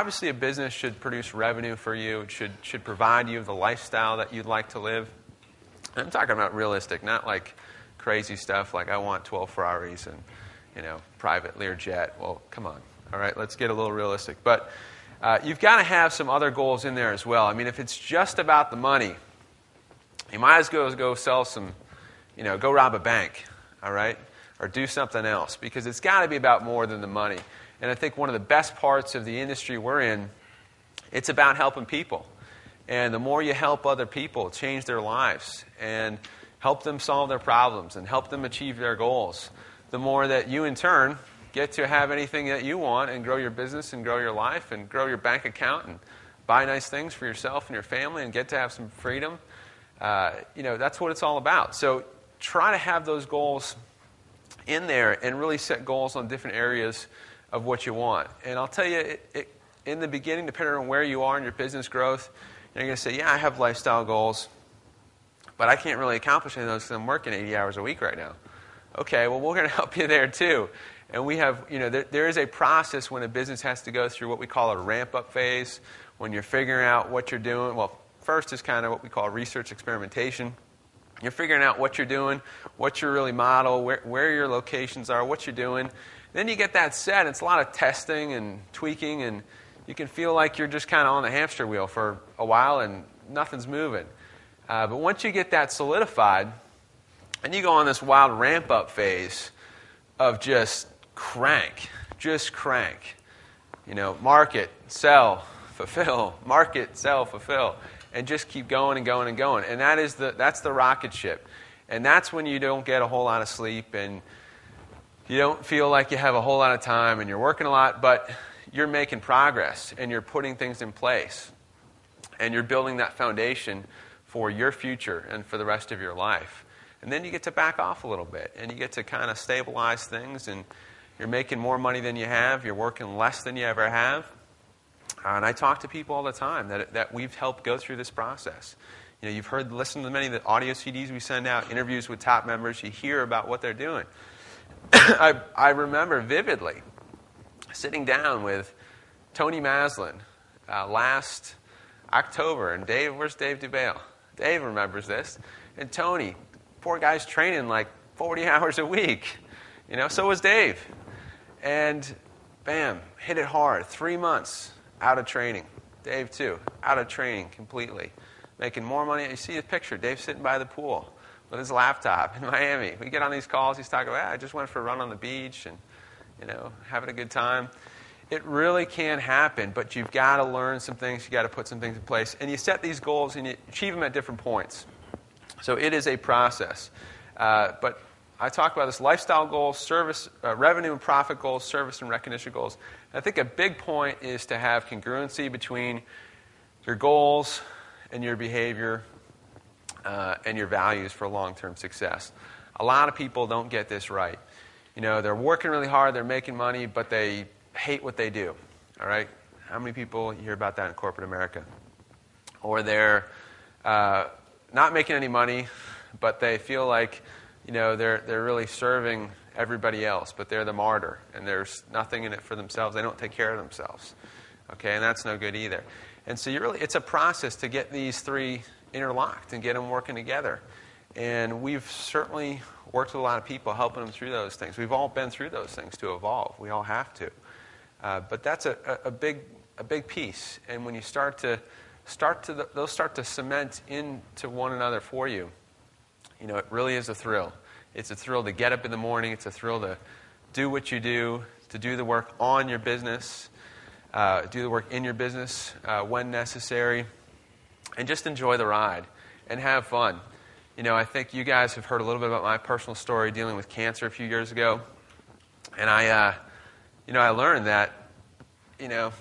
Obviously, a business should produce revenue for you. It should provide you the lifestyle that you'd like to live. And I'm talking about realistic, not like crazy stuff like I want 12 Ferraris and, private Learjet. Well, come on. All right, let's get a little realistic. But you've got to have some other goals in there as well. I mean, if it's just about the money, you might as well go sell some, go rob a bank, all right, or do something else, because it's got to be about more than the money. And I think one of the best parts of the industry we're in, it's about helping people. And the more you help other people change their lives and help them solve their problems and help them achieve their goals, the more that you in turn get to have anything that you want and grow your business and grow your life and grow your bank account and buy nice things for yourself and your family and get to have some freedom. That's what it's all about. So try to have those goals in there and really set goals on different areas of what you want. And I'll tell you, in the beginning, depending on where you are in your business growth, you're going to say, yeah, I have lifestyle goals, but I can't really accomplish any of those because I'm working 80 hours a week right now. Okay, well, we're going to help you there too. And we have, there is a process when a business has to go through what we call a ramp-up phase, when you're figuring out what you're doing. Well, first is kind of what we call research experimentation. You're figuring out what you're doing, what's your really model, where your locations are, what you're doing. Then you get that set. It's a lot of testing and tweaking, and you can feel like you're just kind of on the hamster wheel for a while and nothing's moving. But once you get that solidified, and you go on this wild ramp-up phase of just crank. Market, sell, fulfill, market, sell, fulfill, and just keep going and going and going. And that's the rocket ship. And that's when you don't get a whole lot of sleep and you don't feel like you have a whole lot of time and you're working a lot, but you're making progress and you're putting things in place and you're building that foundation for your future and for the rest of your life. And then you get to back off a little bit and you get to kind of stabilize things, and you're making more money than you have, you're working less than you ever have. And I talk to people all the time that we've helped go through this process. You've listened to many of the audio CDs we send out, interviews with top members, you hear about what they're doing. I remember vividly sitting down with Tony Maslin last October, and where's Dave DeBale? Dave remembers this. And Tony, poor guy's training like 40 hours a week. So was Dave. And bam, hit it hard. 3 months out of training. Dave too, out of training completely. Making more money. You see the picture, Dave sitting by the pool with his laptop in Miami. We get on these calls, he's talking about, I just went for a run on the beach and, having a good time. It really can happen, but you've got to learn some things, you've got to put some things in place. And you set these goals and you achieve them at different points. So it is a process. But I talk about this lifestyle goals, service, revenue and profit goals, service and recognition goals. I think a big point is to have congruency between your goals and your behavior and your values for long-term success. A lot of people don't get this right. They're working really hard, they're making money, but they hate what they do. All right? How many people hear about that in corporate America? Or they're not making any money, but they feel like they're really serving everybody else, but they're the martyr, and there's nothing in it for themselves. They don't take care of themselves. Okay, and that's no good either. And so it's a process to get these three interlocked and get them working together. And we've certainly worked with a lot of people helping them through those things. We've all been through those things to evolve. We all have to. But that's a big piece. And when you those start to cement into one another for you, it really is a thrill. It's a thrill to get up in the morning. It's a thrill to do what you do, to do the work on your business, do the work in your business when necessary, and just enjoy the ride and have fun. I think you guys have heard a little bit about my personal story dealing with cancer a few years ago. And I learned that,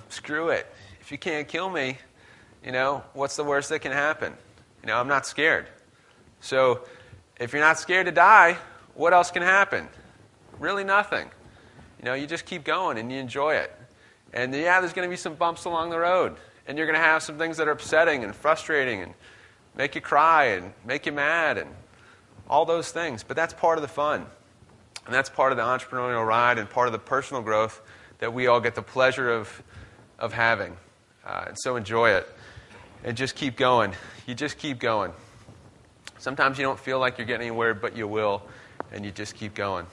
screw it. If you can't kill me, what's the worst that can happen? I'm not scared. So if you're not scared to die, what else can happen? Really nothing. You just keep going and you enjoy it. And there's going to be some bumps along the road. And you're going to have some things that are upsetting and frustrating and make you cry and make you mad and all those things. But that's part of the fun. And that's part of the entrepreneurial ride and part of the personal growth that we all get the pleasure of of having. And so enjoy it. And just keep going. You just keep going. Sometimes you don't feel like you're getting anywhere, but you will. And you just keep going.